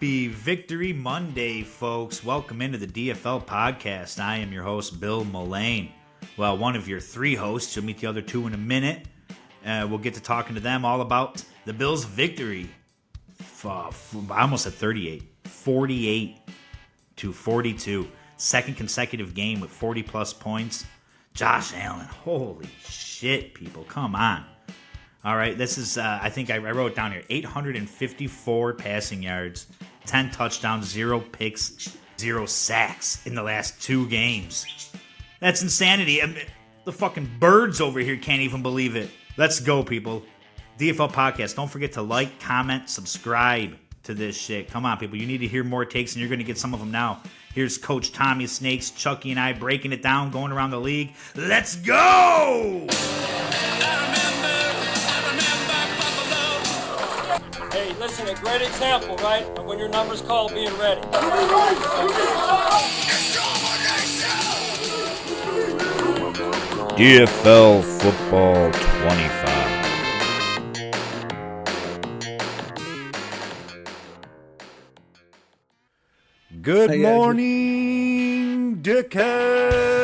Happy Victory Monday, folks. Welcome into the DFL podcast. I am your host, Bill Mullane. Well, one of your three hosts. You'll meet the other two in a minute. We'll get to talking to them all about the Bills' victory. I almost said 38. 48-42. Second consecutive game with 40-plus points. Josh Allen. Holy shit, people. Come on. All right, this is, I think I wrote it down here, 854 passing yards, 10 touchdowns, 0 picks, 0 sacks in the last 2 games. That's insanity. I mean, the fucking birds over here can't even believe it. Let's go, people. DFL Podcast. Don't forget to like, comment, subscribe to this shit. Come on, people. You need to hear more takes, and you're going to get some of them now. Here's Coach Tommy Snakes, Chucky, and I breaking it down, going around the league. Let's go! Hey, listen, a great example, right, of when your number's called being ready. DFL Football 25. Good morning, dickheads!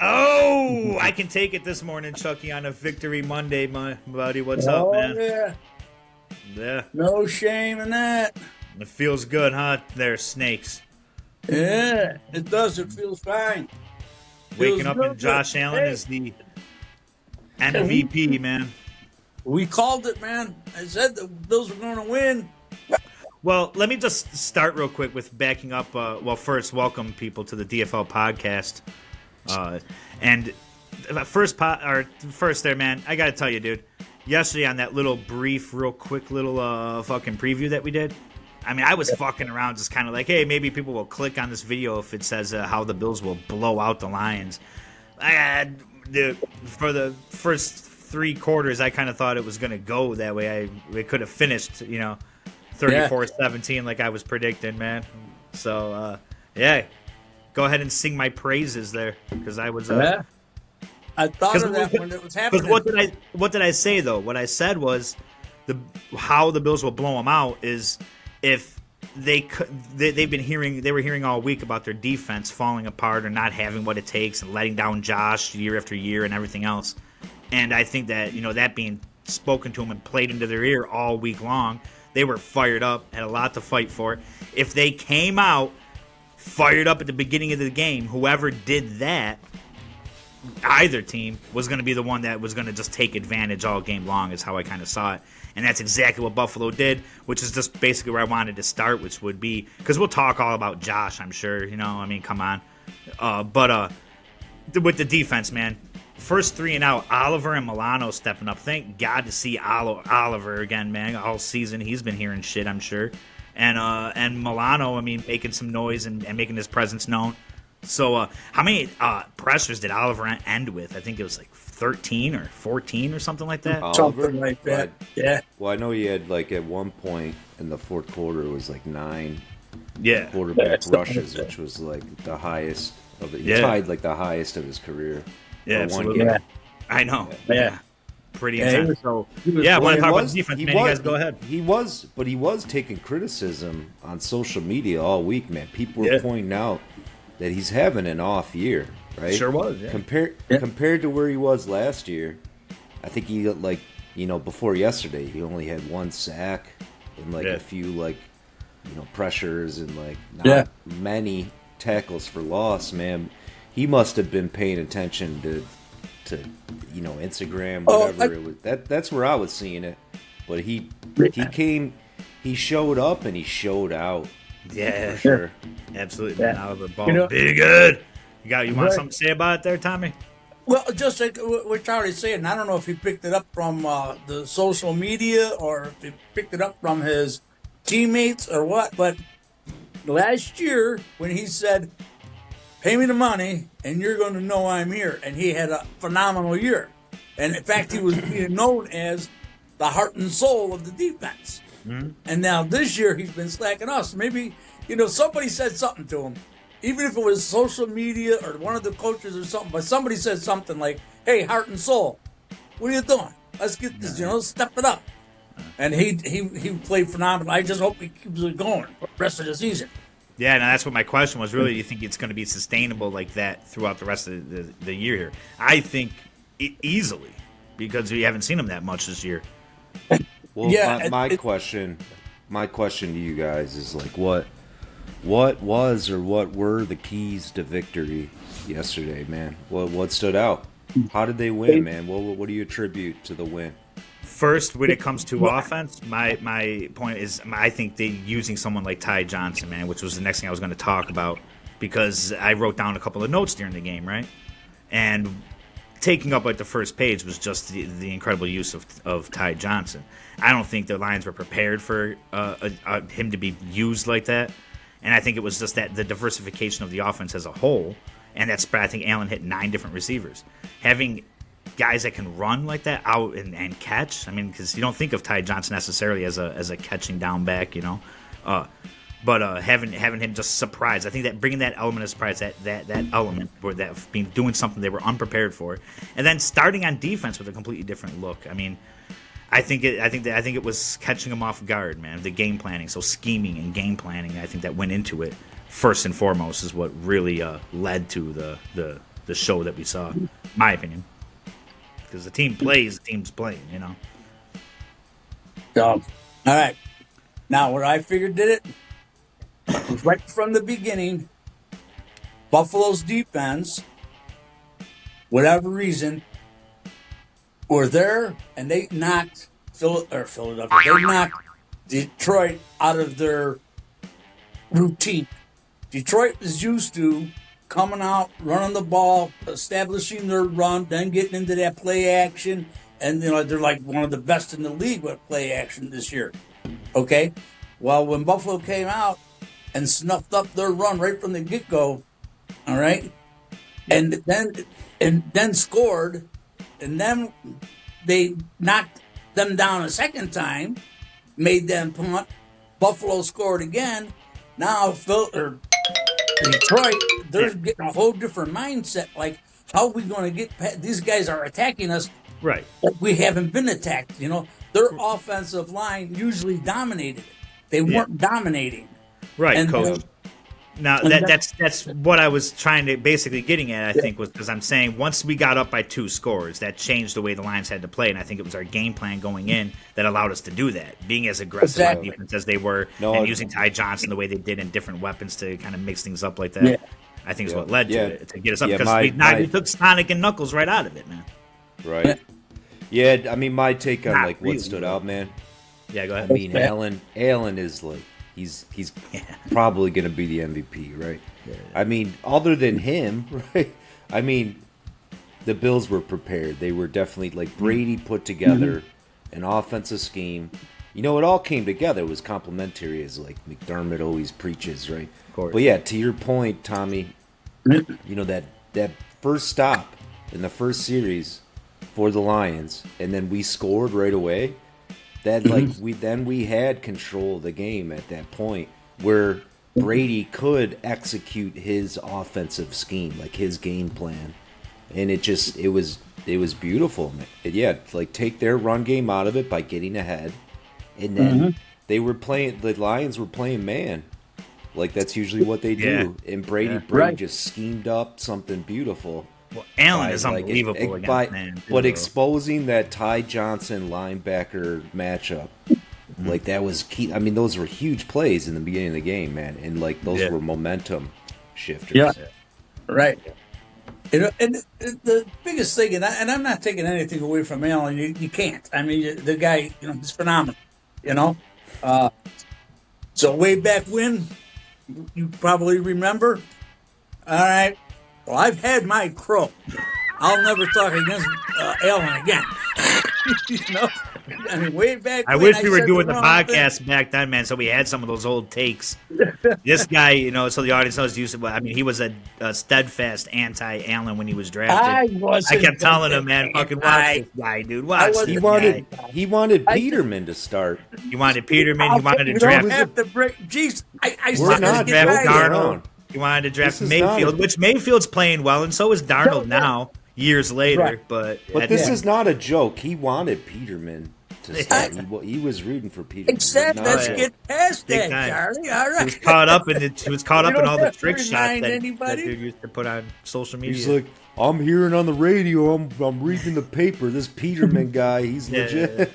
Oh, I can take it this morning, Chucky, on a Victory Monday, my buddy. What's up, man? Yeah. Yeah. No shame in that. It feels good, huh? There, snakes. Yeah, it does. It feels fine. Waking Feels up real and Josh good. Allen Hey. is the MVP, man. We called it, man. I said the Bills were going to win. Well, let me just start real quick with backing up. First, welcome people to the DFL podcast. And first there, man, I got to tell you, dude, yesterday on that little brief, real quick little fucking preview that we did, I mean, I was fucking around just kind of like, hey, maybe people will click on this video if it says how the Bills will blow out the Lions. For the first 3 quarters, I kind of thought it was going to go that way. We could have finished, 34-17 like I was predicting, man. So, go ahead and sing my praises there because I was. I thought of that when it was happening. Because what did I say though? What I said was how the Bills will blow them out is if they were hearing all week about their defense falling apart or not having what it takes and letting down Josh year after year and everything else. And I think that that being spoken to them and played into their ear all week long. They were fired up, had a lot to fight for. If they came out fired up at the beginning of the game, whoever did that, either team, was going to be the one that was going to just take advantage all game long is how I kind of saw it. And that's exactly what Buffalo did, which is just basically where I wanted to start, which would be, because we'll talk all about Josh, I'm sure, come on. But with the defense, man, first 3 and out, Oliver and Milano stepping up. Thank God to see Oliver again, man. All season he's been hearing shit, I'm sure. And Milano, I mean, making some noise and making his presence known. So how many pressures did Oliver end with? I think it was like 13 or 14 or something like that. Something like that. Yeah. Well, I know he had at one point in the fourth quarter it was 9 quarterback rushes, which was the highest of it. He tied the highest of his career. Yeah, absolutely. Yeah. I know. Yeah. Pretty intense. I want to talk about defense, man. You guys go ahead. He was taking criticism on social media all week, man. People were pointing out that he's having an off year, right? Sure was, yeah. Compared to where he was last year, I think he before yesterday, he only had 1 sack and a few pressures and not many tackles for loss, man. He must have been paying attention to Instagram, whatever it was. That's where I was seeing it. But he showed up and he showed out. Yeah, for sure. Absolutely. Yeah. Oliver Ball, be good. You want something to say about it there, Tommy? Well, just like what Charlie said, and I don't know if he picked it up from the social media or if he picked it up from his teammates or what, but last year when he said, pay me the money, and you're going to know I'm here. And he had a phenomenal year. And, in fact, he was being known as the heart and soul of the defense. Mm-hmm. And now this year he's been slacking off. So maybe, somebody said something to him. Even if it was social media or one of the coaches or something, but somebody said something like, hey, heart and soul, what are you doing? Let's get this, step it up. and he played phenomenal. I just hope he keeps it going for the rest of the season. Yeah, and that's what my question was. Really, do you think it's going to be sustainable like that throughout the rest of the year here? I think easily, because we haven't seen him that much this year. Well, yeah, my question to you guys is like, what was or what were the keys to victory yesterday, man? What stood out? How did they win, man? What do you attribute to the win? First, when it comes to offense, my point is I think they using someone like Ty Johnson, man, which was the next thing I was going to talk about, because I wrote down a couple of notes during the game, right? And taking up like the first page was just the incredible use of Ty Johnson. I don't think the Lions were prepared for him to be used like that, and I think it was just that the diversification of the offense as a whole, and that spread. I think Allen hit 9 different receivers. Having guys that can run like that out and catch. I mean, because you don't think of Ty Johnson necessarily as a catching down back, you know. But having him just surprise, I think that bringing that element of surprise, that element where that being doing something they were unprepared for, and then starting on defense with a completely different look. I mean, I think it was catching them off guard, man. The game planning, so scheming and game planning, I think that went into it first and foremost is what really led to the show that we saw, in my opinion. Because the team plays, the team's playing, you know. All right. Now, what I figured did it was right from the beginning, Buffalo's defense, whatever reason, were there, and they knocked Philadelphia. They knocked Detroit out of their routine. Detroit is used to coming out, running the ball, establishing their run, then getting into that play action. And, you know, they're like one of the best in the league with play action this year. Okay? Well, when Buffalo came out and snuffed up their run right from the get-go, all right, and then scored, and then they knocked them down a second time, made them punt, Buffalo scored again. Now, Detroit, they're getting a whole different mindset. Like, how are we going to get past? These guys are attacking us. Right. But we haven't been attacked. You know, their offensive line usually dominated. They weren't dominating. Right, and Coach. Now, that's what I was trying to basically getting at, I think, was because I'm saying once we got up by 2 scores, that changed the way the Lions had to play, and I think it was our game plan going in that allowed us to do that, being as aggressive on defense as they were, and using Ty Johnson the way they did and different weapons to kind of mix things up like that. Yeah. I think is what led to it, to get us up, because we took Sonic and Knuckles right out of it, man. Right. Yeah, I mean, my take on like what stood out, man. Yeah, go ahead. I mean, Allen is like, he's probably going to be the MVP, right? Yeah. I mean, other than him, right? I mean, the Bills were prepared. They were definitely, like, Brady put together an offensive scheme. You know, it all came together. It was complementary, as, like, McDermott always preaches, right? Of course. But, yeah, to your point, Tommy, you know, that first stop in the first series for the Lions, and then we scored right away. That we had control of the game at that point, where Brady could execute his offensive scheme, like his game plan, and it was beautiful. Like take their run game out of it by getting ahead, and then the Lions were playing man, like that's usually what they do. And Brady just schemed up something beautiful. Well, Allen is unbelievable against man. But exposing that Ty Johnson linebacker matchup, like that was key. I mean, those were huge plays in the beginning of the game, man, and like those were momentum shifters. Yeah, right. And the biggest thing, and I'm not taking anything away from Allen. You can't. I mean, the guy, you know, he's phenomenal. You know, so way back when, you probably remember. All right. Well, I've had my crow. I'll never talk against Allen again. You know, I mean, way back. I wish we were doing the podcast back then, man. So we had some of those old takes. This guy, you know, so the audience knows. I mean, he was a steadfast anti-Allen when he was drafted. I kept telling him, man, fucking watch this guy, dude. Watch this guy. He wanted Peterman to start. He wanted Peterman. He wanted to draft. Jeez, we're not draft Darnold. He wanted to draft Mayfield, which Mayfield's playing well, and so is Darnold now, years later. But this is not a joke. He wanted Peterman to start. He was rooting for Peterman. Except let's get past Big that, time. Charlie. All right. He was caught up in it. He was caught You up in don't all the have to trick shots remind that anybody. dude used to put on social media. He's like, I'm hearing on the radio. I'm reading the paper. This Peterman guy, he's legit.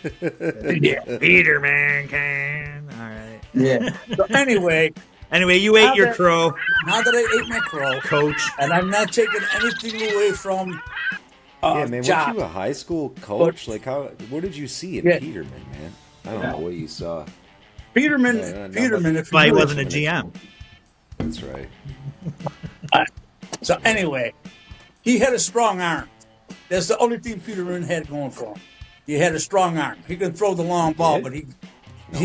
Yeah. Peterman can. All right. Yeah. So anyway, You ate your crow, now that I ate my crow, coach. and I'm not taking anything away from Yeah, man, Josh. weren't you a high school coach? But- What did you see in Yeah. Peterman, man? I don't know what you saw. Peterman, No, Peterman, if But he you wasn't a GM. That's right. So anyway, he had a strong arm. That's the only thing Peterman had going for him. He had a strong arm. He could throw the long ball, but he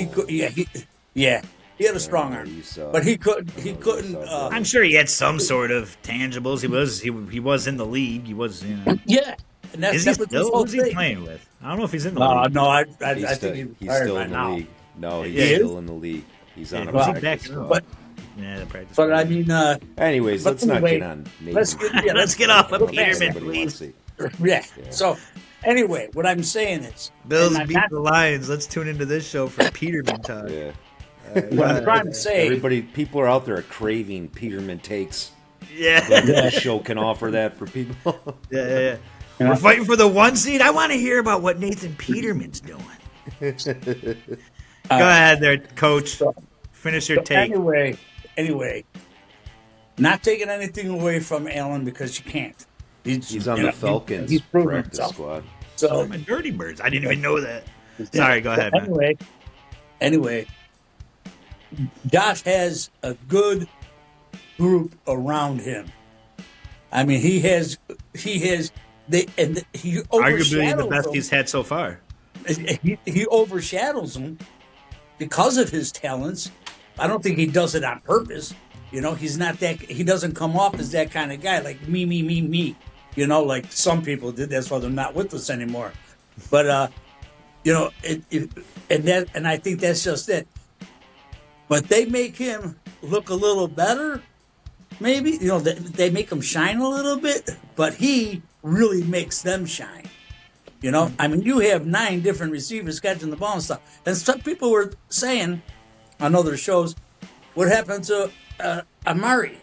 could. Yeah, he had a strong arm, but he couldn't. I'm sure he had some sort of tangibles. He was in the league. He was. Yeah, and Is he that was the still? whole Who's he thing. playing with? I don't know if he's in the No, league. no, I He's think he's retired still by in the now. league. No, he's He is? still in the league. He's on a who's he practice back squad. But Yeah, the practice. but I mean, Anyways, but let's not anyway, get on. let's get off of Look back. Peterman, Somebody wants please. to- yeah. So anyway, what I'm saying is, Bills and I'm beat not- the Lions. Let's tune into this show for Peterman talk. Yeah. what I'm trying to say. People are out there craving Peterman takes. Yeah. This show can offer that for people. Yeah. We're fighting for the 1 seed. I want to hear about what Nathan Peterman's doing. Go ahead there, Coach. Finish your So take. Anyway, not taking anything away from Allen because you can't. He's on the Falcons he's proven practice himself. squad. So My Dirty Birds. I didn't even know that. Sorry, go ahead, man. Anyway, Josh has a good group around him. I mean, he arguably Arguably the best he's had so far. He overshadows them because of his talents. I don't think he does it on purpose. He's not that. He doesn't come off as that kind of guy, like me. Like some people did. That's why they're not with us anymore. But and I think that's just it. But they make him look a little better. Maybe they make him shine a little bit, but he really makes them shine. I mean, you have 9 different receivers catching the ball and stuff. And some people were saying on other shows, what happened to Amari,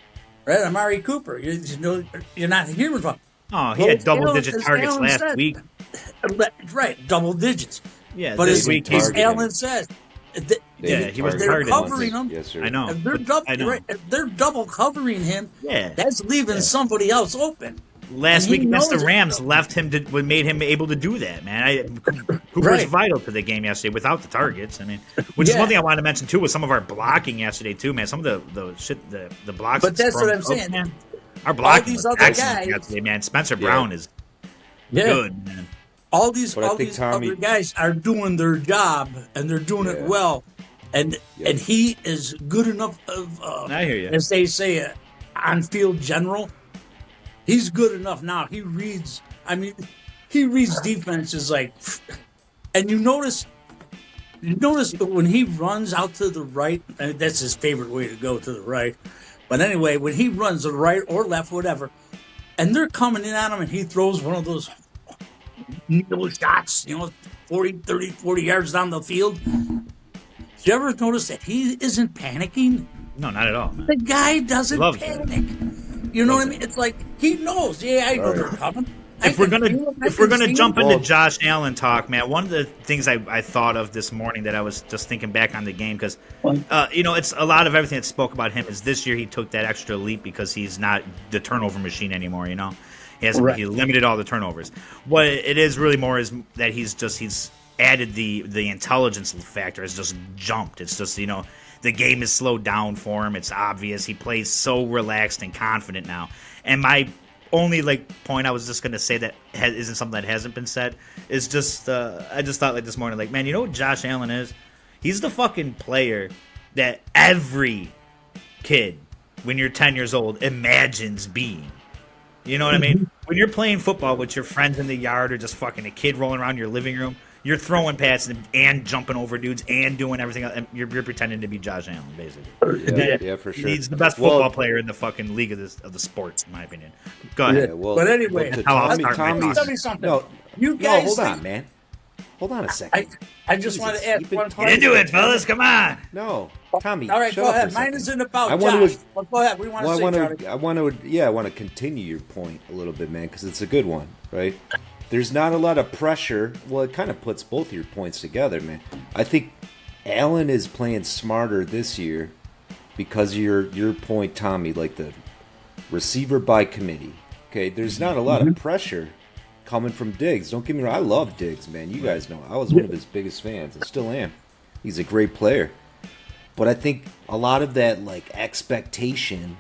right? Amari Cooper. You're not hearing from him. Oh, he had double-digit targets Allen last said. week. Right, double digits. Yeah, But this as week Allen says, he was they're targeted. covering him. Yes, sir. I know. If they're, I know. if they're double covering him, Yeah. that's leaving somebody else open. Last And he week against the knows it. Rams made him able to do that, man. Cooper's Right. vital to the game yesterday without the targets. I mean, which is Yeah. one thing I wanted to mention too was some of our blocking yesterday too, man. Some of the blocks. But that that's what sprung I'm up, saying. man. Our blocking these was other excellent guys- yesterday, man. Spencer Brown is Yeah. good, man. All these But I think Tommy- other guys are doing their job and they're doing it well, and he is good enough of I hear you. as they say on field general. He's good enough now. He reads. I mean, he reads defenses like, and you notice when he runs out to the right. And that's his favorite way to go, to the right. But anyway, when he runs to the right or left, whatever, and they're coming in on him, and he throws one of those needle shots, 40 yards down the field. Did you ever notice that he isn't panicking? No, not at all, man. The guy doesn't Love panic. You know what I mean? It's like he knows. Yeah, I know they're coming. If we're gonna jump into Well- Josh Allen talk, man, one of the things I thought of this morning that I was just thinking back on the game because, it's a lot of everything that spoke about him is this year he took that extra leap because he's not the turnover machine anymore. He limited all the turnovers. What it is really more is that he's added the intelligence factor has just jumped. It's just the game is slowed down for him. It's obvious he plays so relaxed and confident now. And my only point I was just gonna say that isn't something that hasn't been said is just I just thought this morning man, you know what Josh Allen is? He's the fucking player that every kid when you're 10 years old imagines being. You know what I mean? When you're playing football with your friends in the yard or just fucking a kid rolling around your living room, you're throwing passes and jumping over dudes and doing everything else. And you're pretending to be Josh Allen, basically. Yeah, for sure. He's the best football player in the fucking league of the sport, in my opinion. Go ahead. Yeah, well, But anyway, to I'll Tommy- start my Tommy's- thoughts. tell me something. No, You guys hold think- on, man. Hold on a second. I just want to ask one Get question. into it, fellas. Come on. No, Tommy. All right, shut go up for a ahead. Mine second. isn't about I Josh. want to. But go ahead. We want to say, I want to continue your point a little bit, man, because it's a good one, right? There's not a lot of pressure. Well, it kind of puts both of your points together, man. I think Allen is playing smarter this year because of your point, Tommy, like the receiver by committee. Okay, there's not a lot of pressure coming from Diggs. Don't get me wrong. I love Diggs, man. You guys know I was one of his biggest fans. I still am. He's a great player. But I think a lot of that like expectation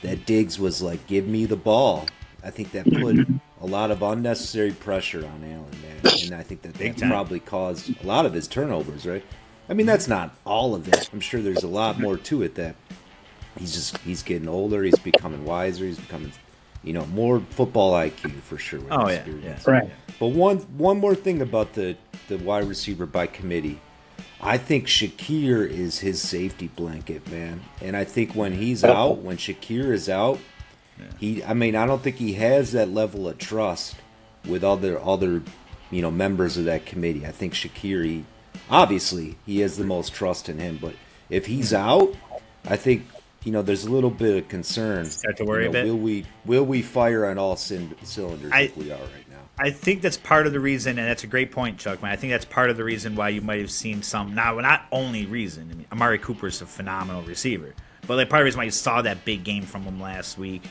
that Diggs was like, give me the ball. I think that put a lot of unnecessary pressure on Allen, man. And I think that probably caused a lot of his turnovers, right? I mean, that's not all of it. I'm sure there's a lot more to it that he's getting older. He's becoming wiser. He's becoming, more football IQ for sure. With experience. Right. But one more thing about the wide receiver by committee. I think Kaiir is his safety blanket, man. And I think when he's out, when Kaiir is out, I don't think he has that level of trust with other members of that committee. I think Kaiir, obviously, he has the most trust in him. But if he's out, I think, there's a little bit of concern. Start to worry a bit. Will we fire on all cylinders like we are right now? I think that's part of the reason, and that's a great point, Chuck, man. I think that's part of the reason why you might have seen some. Now, not only reason. I mean, Amari Cooper's a phenomenal receiver, but like part of the reason why you saw that big game from him last week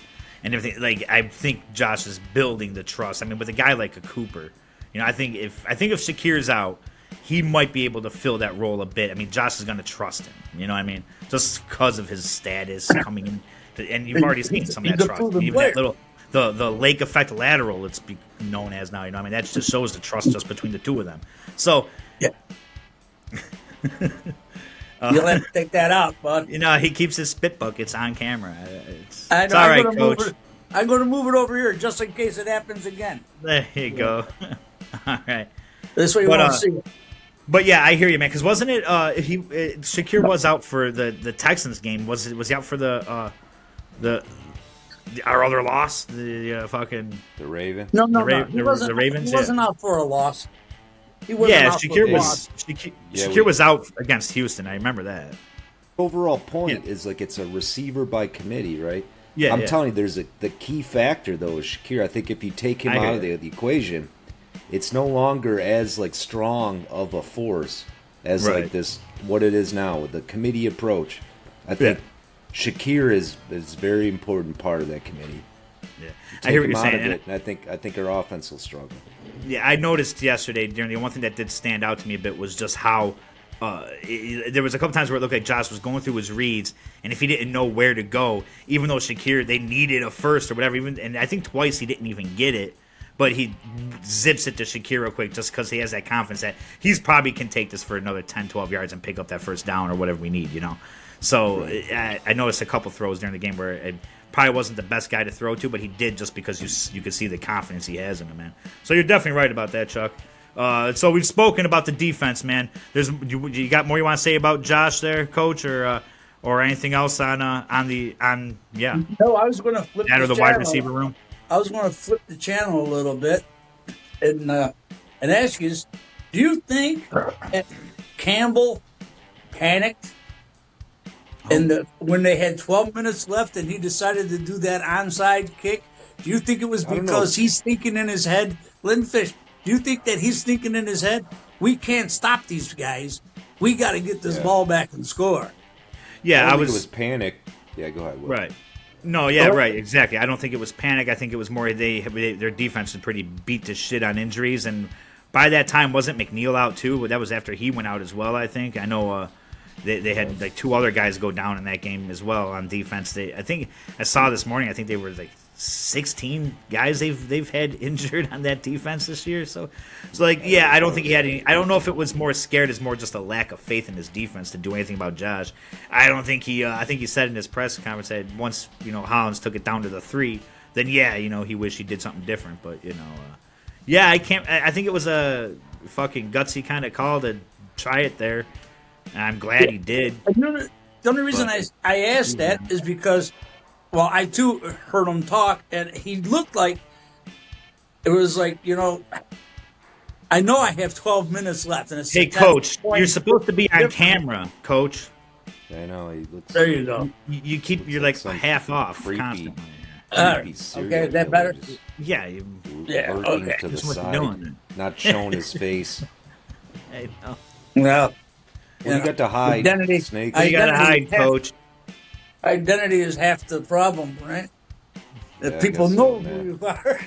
and everything. Like, I think Josh is building the trust. I mean, with a guy like a Cooper, I think if Shakir's out, he might be able to fill that role a bit. I mean, Josh is going to trust him. You know what I mean? Just because of his status coming in, and you've already seen some of that trust. Even that little. The lake effect lateral, it's known as now. I mean, that just shows the trust just between the two of them. So, yeah. You'll have to take that out, bud. He keeps his spit buckets on camera. It's all right, Coach. I'm going to move it over here just in case it happens again. There you go. All right. This way you want to see it. But yeah, I hear you, man. Because wasn't it Kaiir was out for the Texans game? Was he out for the our other loss, the Ravens. No. The Ravens. He wasn't out for a loss. Kaiir was out against Houston. I remember that. Overall point is like it's a receiver by committee, right? Yeah, I'm telling you, the key factor though is Kaiir. I think if you take him out of the equation, it's no longer as like strong of a force as like this what it is now with the committee approach. I think. Kaiir is a very important part of that committee. Yeah, I hear what you're saying. And I think our offense will struggle. Yeah, I noticed yesterday. The one thing that did stand out to me a bit was just how there was a couple times where it looked like Josh was going through his reads, and if he didn't know where to go, even though Kaiir they needed a first or whatever, and I think twice he didn't even get it, but he zips it to Kaiir real quick just because he has that confidence that he's probably can take this for another 10, 12 yards and pick up that first down or whatever we need, So I noticed a couple throws during the game where it probably wasn't the best guy to throw to, but he did just because you could see the confidence he has in him, man. So you're definitely right about that, Chuck. So we've spoken about the defense, man. You got more you want to say about Josh there, Coach, or anything else on No, I was going to flip that or the wide receiver room. I was going to flip the channel a little bit and ask you: do you think that Campbell panicked? And when they had 12 minutes left and he decided to do that onside kick, do you think it was because he's thinking in his head, Lindfish, do you think that he's thinking in his head, we can't stop these guys. We got to get this ball back and score? Yeah, I think it was panic. Yeah, go ahead, Will. Right. No, yeah, right, exactly. I don't think it was panic. I think it was more their defense was pretty beat to shit on injuries. And by that time, wasn't McNeil out too? That was after he went out as well, I think. I know they had like two other guys go down in that game as well on defense. I think I saw this morning. I think they were like 16 guys they've had injured on that defense this year. So like, yeah, I don't think he had any. I don't know if it was more scared as more just a lack of faith in his defense to do anything about Josh. I don't think he. I think he said in his press conference that once Hollins took it down to the 3, then he wished he did something different. But I can't. I think it was a fucking gutsy kind of call to try it there. And I'm glad he did. The only reason I asked that is because, well, I too heard him talk, and he looked like it was like, I know I have 12 minutes left, and it's Hey, Coach, you're supposed to be on camera, Coach. I know he looks. There you go. You're like half off creepy, constantly. Okay, is that better? Yeah, Yeah, lurking okay. to the Just what side, you're doing. not showing his face. Hey, no. Well, Well, you got to hide, Identity. Snake. You gotta Identity hide, Coach. identity is half the problem, right? If Yeah, I people guess know so, who man. you are,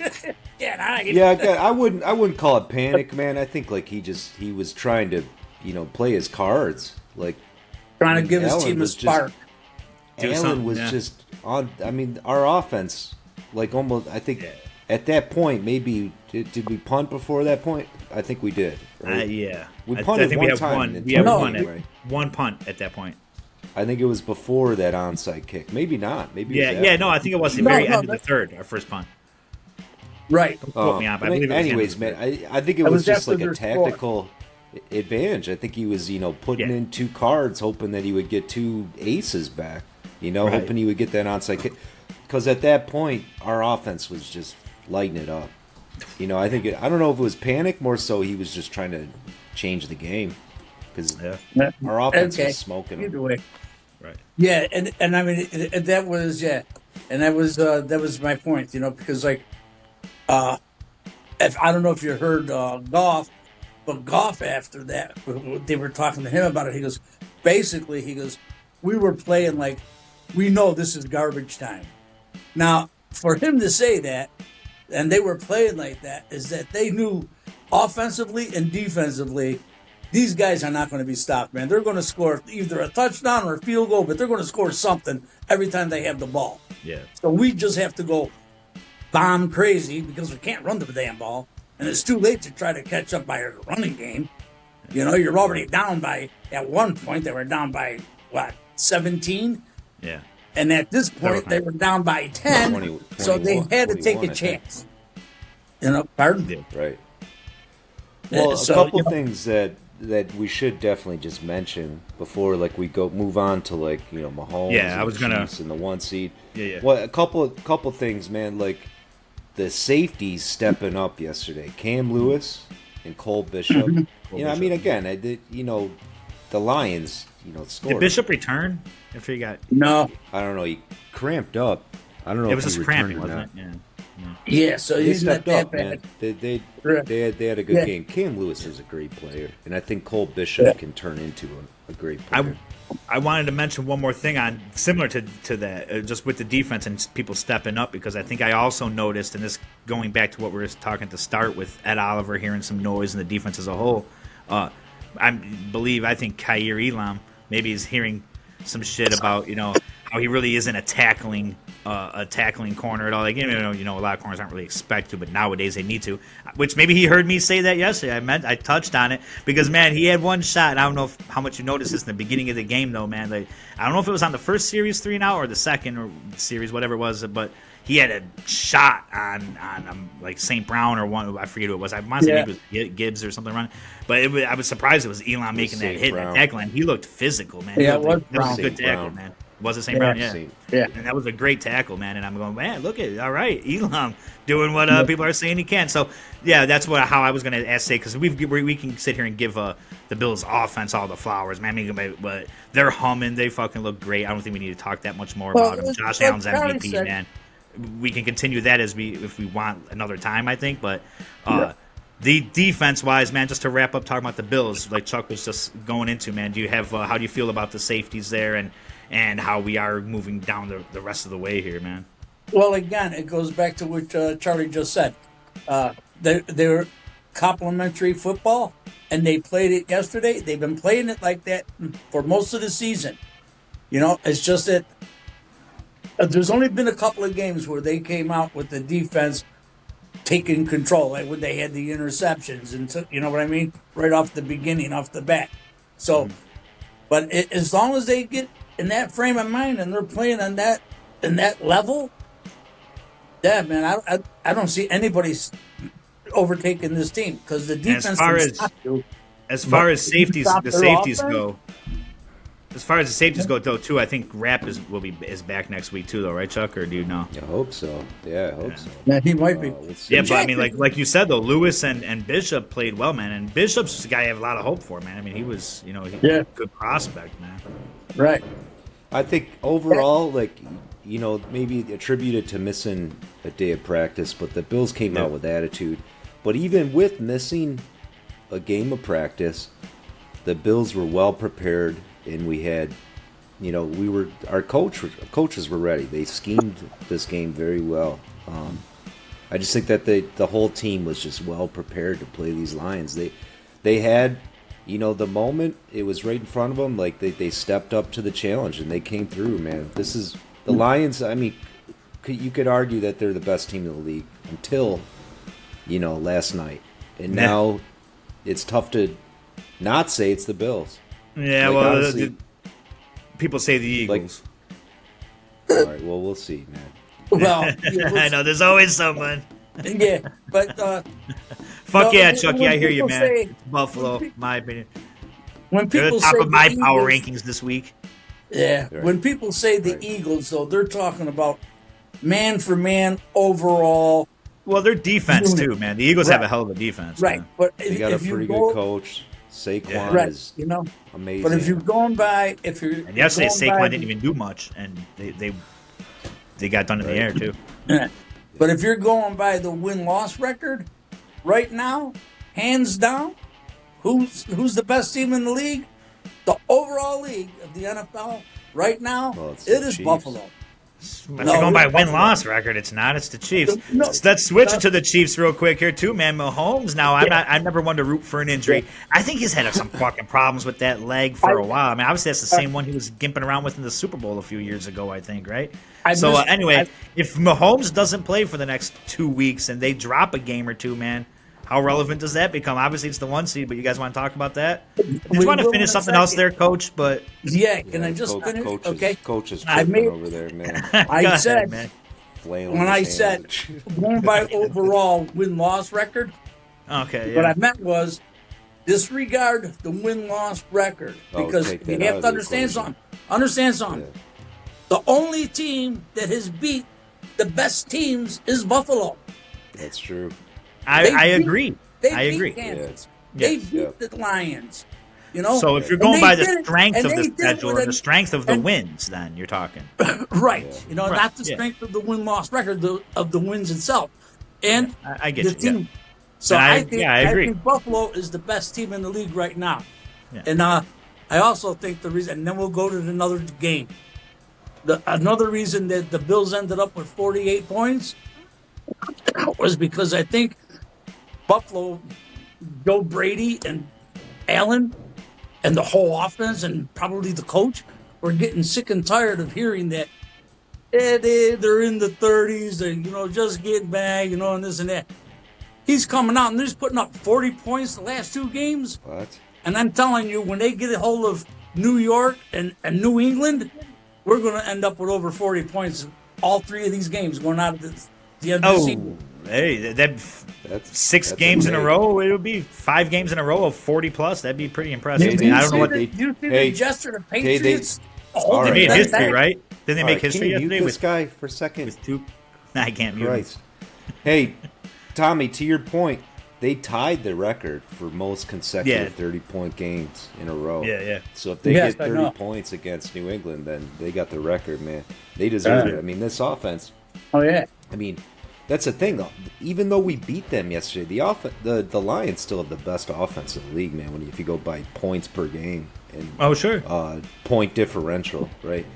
can't hide. Yeah, I wouldn't call it panic, man. I think like he was trying to, play his cards. Like Trying to give his Allen team a was just- spark. Do Allen something, was yeah. just on. I mean, our offense, like almost. I think at that point, maybe did we punt before that point? I think we did. Right? Yeah. We I punted think one we have time one. in We have No, one, right? one punt at that point. I think it was before that onside kick. Maybe not. Maybe it was Yeah, after. no, I think it was the No, very no, end of the that- third, our first punt. Right. Quote me on, but I believe it was the end anyways, of the man, third. I think it That was was just after like a their score. tactical advantage. I think he was, putting Yeah. in two cards, hoping that he would get two aces back. Right. Hoping he would get that onside kick. Because at that point, our offense was just lighting it up. I don't know if it was panic, more so he was just trying to change the game. Because Yeah. our offense Okay. was smoking Either him. way. Right. Yeah, and I mean that was that was my point, because like if I don't know if you heard Goff, but Goff after that they were talking to him about it. He goes, we were playing like we know this is garbage time. Now for him to say that, and they were playing like that, is that they knew offensively and defensively. These guys are not going to be stopped, man. They're going to score either a touchdown or a field goal, but they're going to score something every time they have the ball. Yeah. So we just have to go bomb crazy because we can't run the damn ball. And it's too late to try to catch up by a running game. You're already down by, at one point, they were down by, 17? Yeah. And at this point, they were down by 10. 20 so they had to take 21, a I think. chance. Pardon? Yeah. Right. Well, So, a couple things that we should definitely just mention before we move on to Mahomes Yeah, and I was the gonna- Chiefs and the 1 seed. Yeah. Well, a couple things, man, the safeties stepping up yesterday. Cam Lewis and Cole Bishop. I mean, again, the Lions, scored. Did Bishop return after he got? No. I don't know, he cramped up. I don't know It if was he just returned cramping, or wasn't not. it? Yeah. Yeah, so They he's not stepped that up, bad. man. They had a good Yeah. game. Cam Lewis is a great player, and I think Cole Bishop can turn into a great player. I wanted to mention one more thing on similar to that, just with the defense and people stepping up, because I think I also noticed, and this going back to what we were talking to start with Ed Oliver hearing some noise in the defense as a whole. I think Kaiir Elam maybe is hearing some shit about how he really isn't a tackling corner at all. Like, a lot of corners aren't really expected to, but nowadays they need to. Which maybe he heard me say that yesterday. I touched on it because, man, he had one shot. And I don't know how much you noticed this in the beginning of the game, though, man. I don't know if it was on the first series 3-and-out or the second or series, whatever it was, but he had a shot on St. Brown or one. I forget who it was. I want to say maybe it was Gibbs or something running. But I was surprised it was Elam making that hit, that tackle, and he looked physical, man. Yeah, it was that was a good St. tackle, Brown. man. Was it St. Brown? Yeah. Yeah. And that was a great tackle, man. And I'm going, man, look at it. All right, Elam doing what people are saying he can. So, yeah, that's how I was going to say, because we can sit here and give the Bills' offense all the flowers, man. But they're humming. They fucking look great. I don't think we need to talk that much more about them. Josh Allen's MVP, man. We can continue that if we want another time, I think. But the defense-wise, man, just to wrap up talking about the Bills, like Chuck was just going into, man, do you have how do you feel about the safeties there and how we are moving down the rest of the way here, man? Well, again, it goes back to what Charlie just said. They're complementary football, and they played it yesterday. They've been playing it like that for most of the season. It's just that there's only been a couple of games where they came out with the defense taking control, like when they had the interceptions and took, you know what I mean, right off the beginning, off the bat. So, but as long as they get in that frame of mind and they're playing on that level, yeah, man, I don't see anybody overtaking this team because the defense. As far as safeties, the safeties go, As far as the safeties go, though, too, I think Rapp is back next week too, though, right, Chuck? Or do you know? I hope so. Yeah, I hope so. Yeah, he might be. We'll see. Yeah, but I mean, like you said though, Lewis and Bishop played well, man. And Bishop's a guy I have a lot of hope for, man. I mean, he was, a good prospect, man. Right. I think overall, maybe attributed to missing a day of practice, but the Bills came out with attitude. But even with missing a game of practice, the Bills were well prepared, and we had, our coaches were ready. They schemed this game very well. I just think that the whole team was just well prepared to play these Lions. They had, the moment it was right in front of them, like they stepped up to the challenge and they came through, man. This is the Lions. I mean, you could argue that they're the best team in the league until, last night, and now it's tough to not say it's the Bills. Yeah, like, well, honestly, people say the Eagles. All right, well, we'll see, man. Well, I know there's always someone. Yeah, but Fuck no, yeah, Chucky, when I hear you, people man. say- It's Buffalo, my opinion. when They're people the top say of my the power Eagles- rankings this week. Yeah, Right. when people say the Right. Eagles, though, they're talking about man for man overall. Well, their defense Unit. too, man. The Eagles have a Right. hell of a defense, Right, man. but They got a if you pretty go, good coach. Saquon right, is amazing. But if you're going by, And yesterday, Saquon didn't even do much, and they got done in the air too. Yeah. But if you're going by the win-loss record, right now, hands down, who's the best team in the league? The overall league of the NFL right now, Well, it's it the is Chiefs. Buffalo. If No, you're going by it's Buffalo. win-loss record, it's not. It's the Chiefs. No, Let's switch no. it to the Chiefs real quick here too, man. Mahomes. Now, I'm never one to root for an injury. I think he's had some fucking problems with that leg for a while. I mean, obviously that's the same one he was gimping around with in the Super Bowl a few years ago, I think, right? Anyway, if Mahomes doesn't play for the next 2 weeks and they drop a game or two, man, how relevant does that become? Obviously, it's the 1 seed, but you guys want to talk about that? You We want to will finish in a something else second. there, Coach? But Yeah, can I just finish? Okay. Coach is I tripping made- over there, man. Go I ahead, said man. Flailing when his I hands. said going by overall win-loss record, Okay, yeah. what I meant was disregard the win-loss record Oh, because take you that out have of to the understand equation. something. Understand something. Yeah. The only team that has beat the best teams is Buffalo. That's true. I They beat- agree. They I beat agree. Kansas. Yeah. They Yes. beat the Lions. So if you're And going they by the did it- strength and of the they did it schedule with or an- the strength of the and- wins, then you're talking. Right. Yeah. Right, Not the yeah. strength of the win-loss record of the wins itself. And I get the you. team. So And I think I agree. think Buffalo is the best team in the league right now. Yeah. And I also think the reason, and then we'll go to another game. Another reason that the Bills ended up with 48 points was because I think Buffalo, Joe Brady and Allen and the whole offense and probably the coach were getting sick and tired of hearing that they're in the 30s, they're just getting back, and this and that. He's coming out and they're just putting up 40 points the last 2 games. What? And I'm telling you, when they get a hold of New York and New England, we're going to end up with over 40 points in all 3 of these games going out of the end of the Oh, season. hey, That's 6 that's games in a amazing. row. It would be 5 games in a row of 40 plus. That'd be pretty impressive. Hey, I don't know what they- Do you see hey, the gesture the they- Patriots? all they right. made that history, back? right? Didn't they All make right, history can you yesterday mute this with guy for a second? 2? I can't mute him. Christ. Hey, Tommy, to your point, they tied the record for most consecutive Yeah. 30-point games in a row. Yeah, yeah. So if they Yes, get I 30 know. points against New England, then they got the record, man. They deserve Yeah. it. I mean, this offense, Oh, yeah. I mean, that's the thing, though. Even though we beat them yesterday, the Lions still have the best offense in the league, man, if you go by points per game and Oh, sure. point differential, right?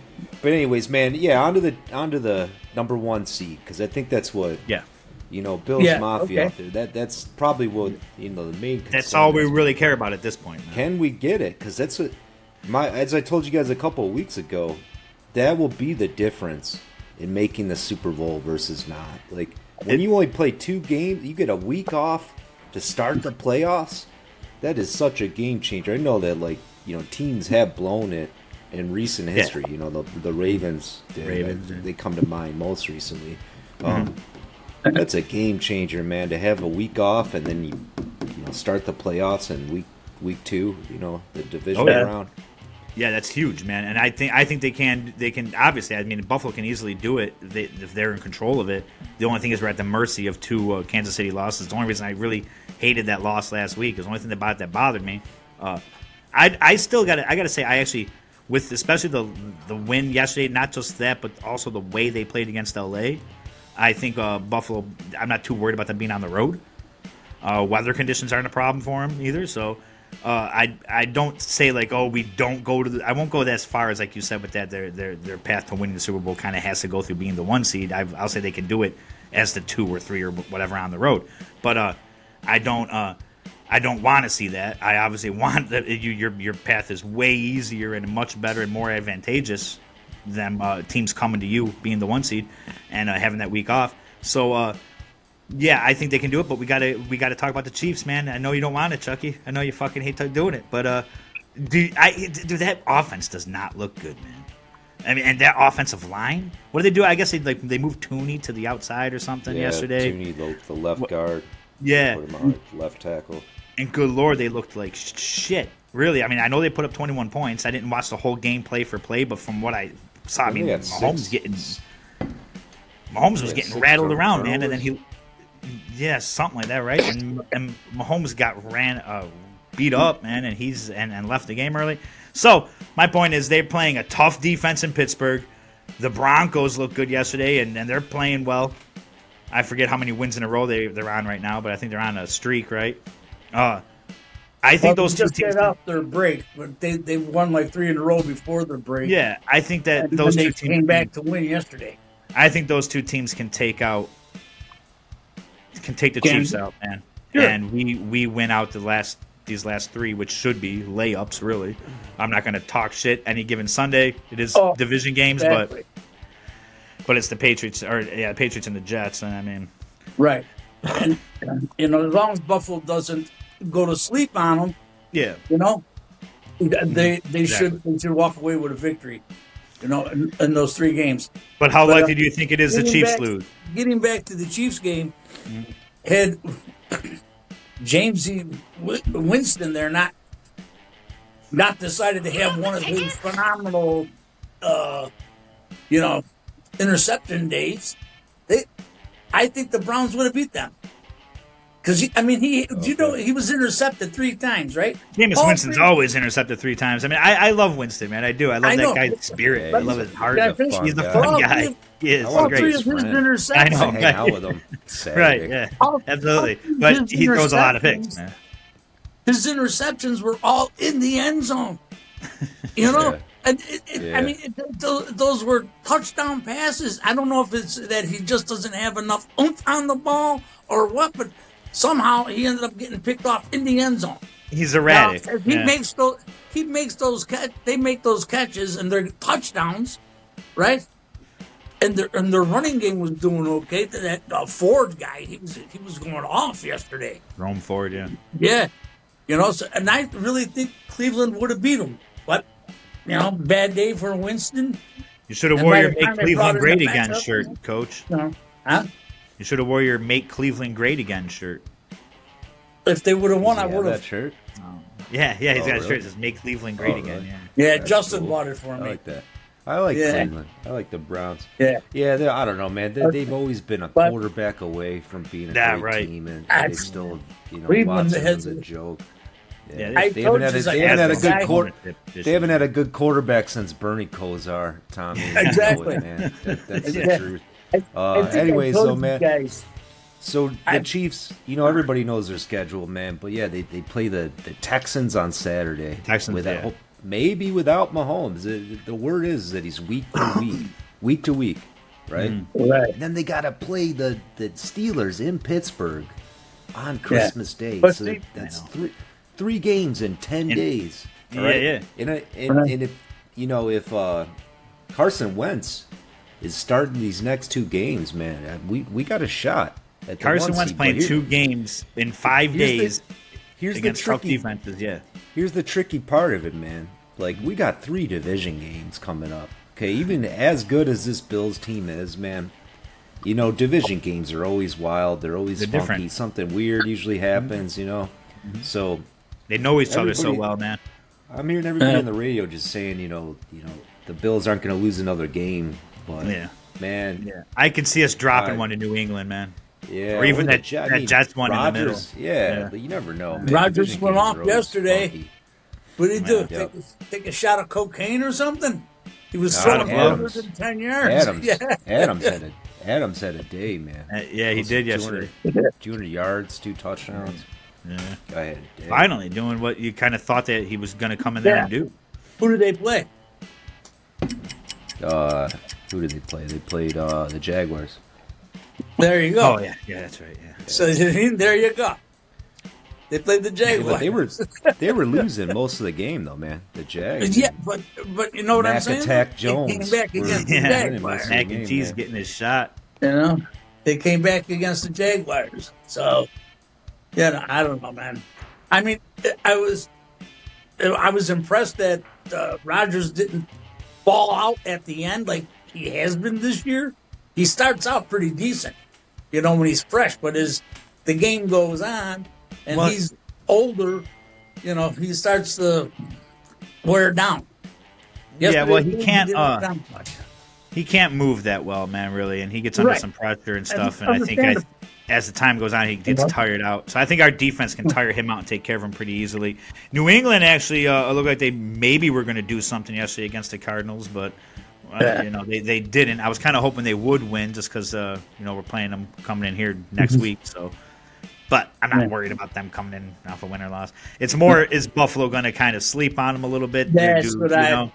But anyways, man, yeah, onto the number 1 seed, because I think that's what Yeah. Bill's Yeah, Mafia okay. out there. That's probably what the main. That's concern all we is. really care about at this point. Man. Can we get it? Because that's what as I told you guys a couple of weeks ago, that will be the difference in making the Super Bowl versus not. Like when you only play 2 games, you get a week off to start the playoffs. That is such a game changer. I know that teams have blown it in recent history. The Ravens did. Ravens, yeah. They come to mind most recently. That's a game changer, man. To have a week off and then you start the playoffs in week 2. The division Oh, yeah. round. Yeah, that's huge, man. And I think they can obviously. I mean, Buffalo can easily do it if they're in control of it. The only thing is we're at the mercy of two Kansas City losses. The only reason I really hated that loss last week is the only thing about that bothered me. I still gotta say I actually, with especially the win yesterday, not just that, but also the way they played against LA. I think Buffalo. I'm not too worried about them being on the road. Weather conditions aren't a problem for them either, so. I don't say like, oh, we don't go to I won't go as far as like you said with that their path to winning the Super Bowl kind of has to go through being the 1 seed. I'll say they can do it as the 2 or 3 or whatever on the road, but I don't want to see that. I obviously want that your path is way easier and much better and more advantageous than teams coming to you being the 1 seed and having that week off. So. Yeah, I think they can do it, but we gotta talk about the Chiefs, man. I know you don't want it, Chucky. I know you fucking hate doing it, but that offense does not look good, man. I mean, and that offensive line. What did they do? I guess they moved Tooney to the outside or something yesterday. Tooney, the left guard. Yeah, put him on left tackle. And good lord, they looked like shit. Really, I mean, I know they put up 21 points. I didn't watch the whole game play for play, but from what I saw, I mean, Mahomes was getting rattled around, man, and then he. Yeah, something like that, right? And Mahomes got beat up, man, and left the game early. So my point is they're playing a tough defense in Pittsburgh. The Broncos looked good yesterday, and they're playing well. I forget how many wins in a row they're on right now, but I think they're on a streak, right? I think those two just teams get off their break, but they won like 3 in a row before their break. Yeah, I think that and those they two teams came back to win yesterday. I think those two teams can take the Chiefs out, man. Sure. And we win out these last 3, which should be layups, really. I'm not going to talk shit any given Sunday. It is division games, exactly. but it's the Patriots, the Patriots and the Jets, and I mean, right. And as long as Buffalo doesn't go to sleep on them, yeah, they should walk away with a victory. In those 3 games. But how likely do you think it is the Chiefs lose? Getting back to the Chiefs game, had James Winston there not decided to have one of his phenomenal, interception days, I think the Browns would have beat them. Because he was intercepted 3 times, right? Jameis Winston's always intercepted 3 times. I mean, I love Winston, man. I do. I love that guy's spirit. I love his heart. He's a fun guy. He is. All 3 of his interceptions. I know. Hang out with him. Right? Yeah. Absolutely. But he throws a lot of picks, man. His interceptions were all in the end zone. Yeah. And I mean, those were touchdown passes. I don't know if it's that he just doesn't have enough oomph on the ball or what, but somehow he ended up getting picked off in the end zone. He's erratic. Now, they make those catches and they're touchdowns, right? And their running game was doing okay. That Ford guy, he was going off yesterday. Rome Ford, yeah. Yeah, and I really think Cleveland would have beat him, but bad day for Winston. You should have wore your "Make Cleveland Great Again" shirt, Coach. Huh? You should have wore your "Make Cleveland Great Again" shirt. If they would have won, I would have. That shirt? Yeah, he's got a shirt that says "Make Cleveland Great Again." Really? Yeah, Justin bought it for me. I like that. I like Cleveland. I like the Browns. Yeah. I don't know, man. They've always been a quarterback away from being a great team, and they still, Watson was a joke. Yeah. They haven't had a good quarterback since Bernie Kosar, Tommy. Exactly. Man. That's the truth. Anyways, man. Guys. So the Chiefs, everybody knows their schedule, man. But yeah, they play the Texans on Saturday. Maybe without Mahomes. The word is that he's week to week, right? Right. And then they got to play the Steelers in Pittsburgh on Christmas Day. But so that's 3 games in 10 days. Right? Yeah. And if Carson Wentz is starting these next 2 games, man, we got a shot. Carson Wentz playing 2 games in 5 days against tough tricky defenses. Yeah. Here's the tricky part of it, man. Like, we got 3 division games coming up. Okay, even as good as this Bills team is, man, division games are always wild. They're always funky. Different. Something weird usually happens, So they know each other so well, man. I'm hearing everybody on the radio just saying, the Bills aren't going to lose another game. But man, I could see us dropping one to New England, man. Yeah, or even that Jets one in the middle. Yeah, you never know. Man. Rodgers went off yesterday. Funky. What did he do? Take a shot of cocaine or something? He was throwing more than 10 yards. Adams had a day, man. He did yesterday. 200 yards, 2 touchdowns. Yeah. Guy had a day. Finally doing what you kind of thought that he was going to come in there and do. Who did they play? Who did they play? They played the Jaguars. There you go. Oh, yeah, that's right, yeah. So there you go. They played the Jaguars. They were losing most of the game, though, man. The Jags. Yeah, but you know what I'm saying? Attack Jones. They came back against the Jaguars. Mac and Cheese getting his shot. They came back against the Jaguars. So, I don't know, man. I mean, I was impressed that Rodgers didn't fall out at the end like he has been this year. He starts out pretty decent, when he's fresh, but as the game goes on and he's older, he starts to wear down. He can't. He can't move that well, man. Really, and he gets under some pressure and stuff. And I think as the time goes on, he gets tired out. So I think our defense can tire him out and take care of him pretty easily. New England actually looked like they maybe were going to do something yesterday against the Cardinals, but. They didn't. I was kind of hoping they would win just because, we're playing them coming in here next week. So, but I'm not worried about them coming in off a win or loss. It's more, is Buffalo going to kind of sleep on them a little bit? That's what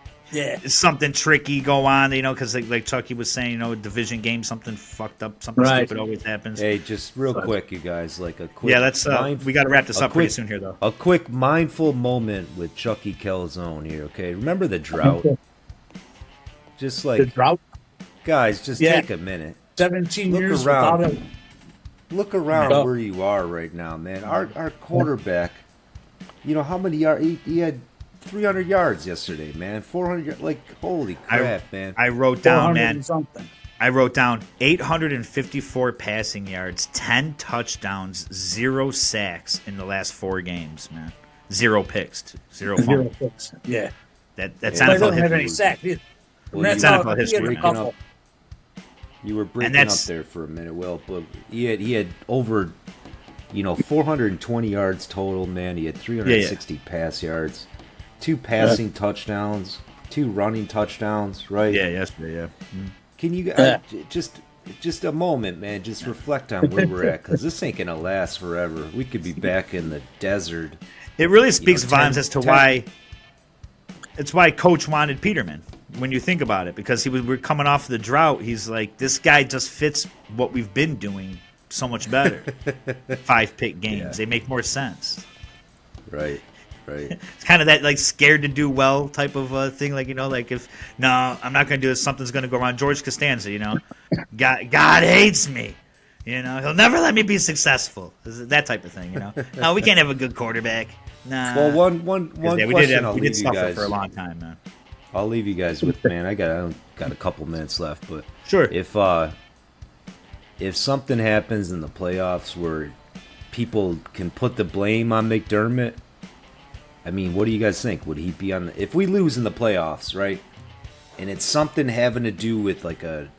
something tricky go on, because like Chucky was saying, division game, something fucked up, something stupid always happens. Hey, just real quick, you guys, like a quick. Yeah, let's. We got to wrap this up pretty soon here, though. A quick mindful moment with Chucky Calzone here. Okay, remember the drought. Just like the drought, guys, just take a minute. 17 years without him. Look around where you are right now, man. Our quarterback, how many yards? He had 300 yards yesterday, man. 400, holy crap, man. I wrote down, man. Something. I wrote down 854 passing yards, 10 touchdowns, 0 sacks in the last 4 games, man. 0 picks, 0 fumbles. Yeah. That's NFL history. Sack. That's NFL history. You were breaking up there for a minute, Will, but he had over, 420 yards total, man. He had 360 pass yards, 2 passing touchdowns, 2 running touchdowns, right? Yeah, yesterday, yeah. Mm-hmm. Can you just a moment, man? Just reflect on where we're at, because this ain't gonna last forever. We could be back in the desert. It really speaks volumes as to why. It's why Coach wanted Peterman. When you think about it, because we're coming off the drought, he's like, this guy just fits what we've been doing so much better. 5-pick games, they make more sense. Right. It's kind of that scared to do well type of thing, if I'm not going to do this, something's going to go wrong. George Costanza, God hates me, he'll never let me be successful. That type of thing, No, we can't have a good quarterback. Nah. Well, one question. We did suffer for a long time, man. I'll leave you guys with, man. I got a couple minutes left, but sure. If something happens in the playoffs where people can put the blame on McDermott, I mean, what do you guys think? Would he be on? If we lose in the playoffs, right? And it's something having to do with a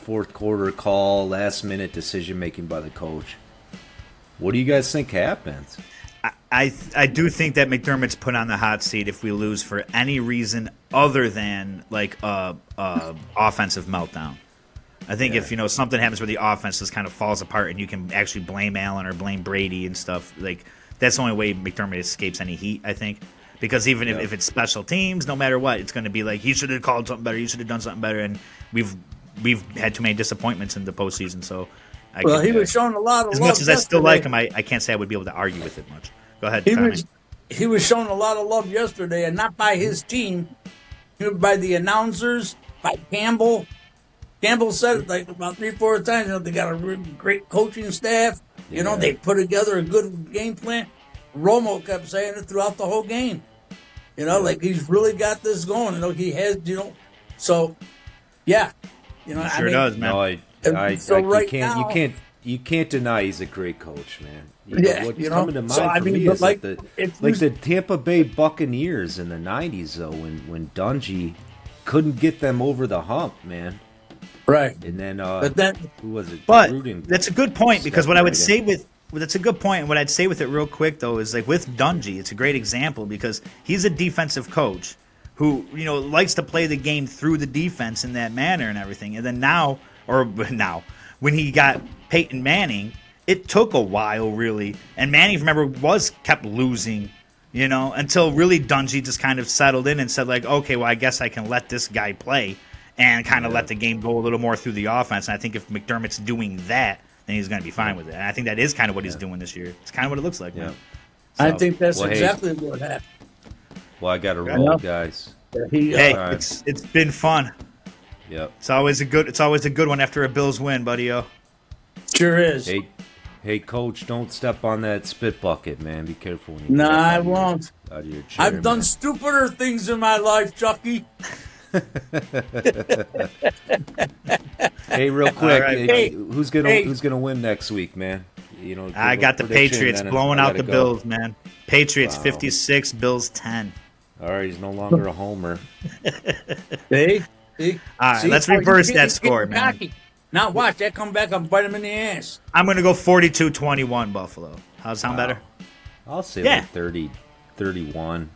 fourth quarter call, last minute decision making by the coach. What do you guys think happens? I do think that McDermott's put on the hot seat if we lose for any reason other than offensive meltdown. I think if something happens where the offense just kind of falls apart and you can actually blame Allen or blame Brady and stuff, that's the only way McDermott escapes any heat, I think. Because even if it's special teams, no matter what, it's going to be he should have called something better, he should have done something better, and we've had too many disappointments in the postseason. So he was showing a lot of as love. Much as I still like him, I can't say I would be able to argue with it much. Go ahead, Tommy. He was shown a lot of love yesterday, and not by his team, by the announcers, by Campbell. Campbell said it about 3-4 times. They got a really great coaching staff. They put together a good game plan. Romo kept saying it throughout the whole game. He's really got this going. He has. So, yeah. Sure does, man. No, you you can't deny he's a great coach, man. What's coming to mind for me is like the Tampa Bay Buccaneers in the '90s, though, when Dungy couldn't get them over the hump, man. Right. And then, who was it? But Gruden that's a good point, because what I would again. say with that's a good point, and what I'd say with it real quick though is like with Dungy, it's a great example because he's a defensive coach who likes to play the game through the defense in that manner and everything. And then now when he got Peyton Manning, it took a while really, and Manning, remember, kept losing. Until really Dungy just kind of settled in and said like, okay, well I guess I can let this guy play and kind of let the game go a little more through the offense. And I think if McDermott's doing that, then he's going to be fine with it. And I think that is kind of what he's doing this year. It's kind of what it looks like, man. I think that's exactly what happened. Well, I got to roll, guys. It's been fun. Yep. It's always a good one after a Bills win, buddy-o. Sure is. Hey, Coach, don't step on that spit bucket, man. Be careful when you I won't. Out of your chair, I've done stupider things in my life, Chucky. Hey, real quick, right. who's gonna win next week, man? I got the Patriots blowing out the Bills, man. Patriots 56, Bills 10. All right, he's no longer a homer. Hey, all right, let's reverse that score, man. Cocky. Now watch that come back and bite him in the ass. I'm gonna go 42-21 Buffalo. How's that sound better? I'll say like 30, 31.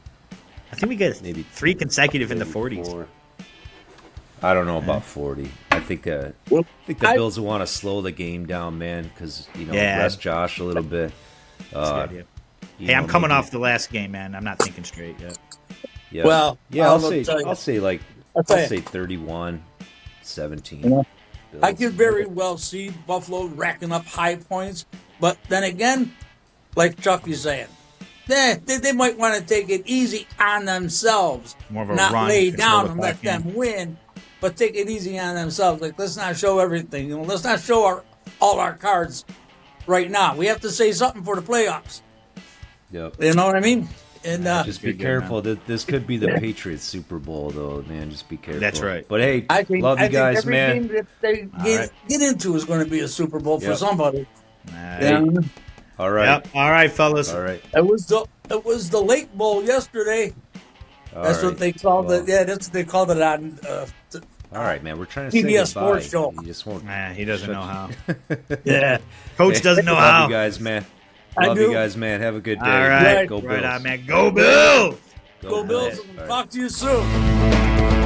I think we get maybe 3 consecutive in the 40s. I don't know about 40. I think the Bills will want to slow the game down, man, because rest Josh a little bit. Hey, I'm coming off the last game, man. I'm not thinking straight yet. Yeah. Well, I'll say 31, 17. Yeah. I could very well see Buffalo racking up high points, but then again, like Chucky's saying, they might want to take it easy on themselves, More of a not run, lay control down the and clock let them win, but take it easy on themselves. Like, let's not show everything. Let's not show all our cards right now. We have to say something for the playoffs. Yep. You know what I mean? And just be careful. This could be the Patriots Super Bowl, though, man. Just be careful. That's right. But hey, love you guys, man. Game that they get into is going to be a Super Bowl for somebody. All right. Yep. All right, fellas. All right. It was the Lake Bowl yesterday. That's what they called it. Yeah, that's what they called it on. All right, man. We're trying to say PBS goodbye. Sports Show. You just won't. He doesn't know how. Coach doesn't know how. Love you guys, man. Love you guys, man. Have a good day. All right. Go Bills. Right on, man. Go Bills. Go Bills. Talk to you soon.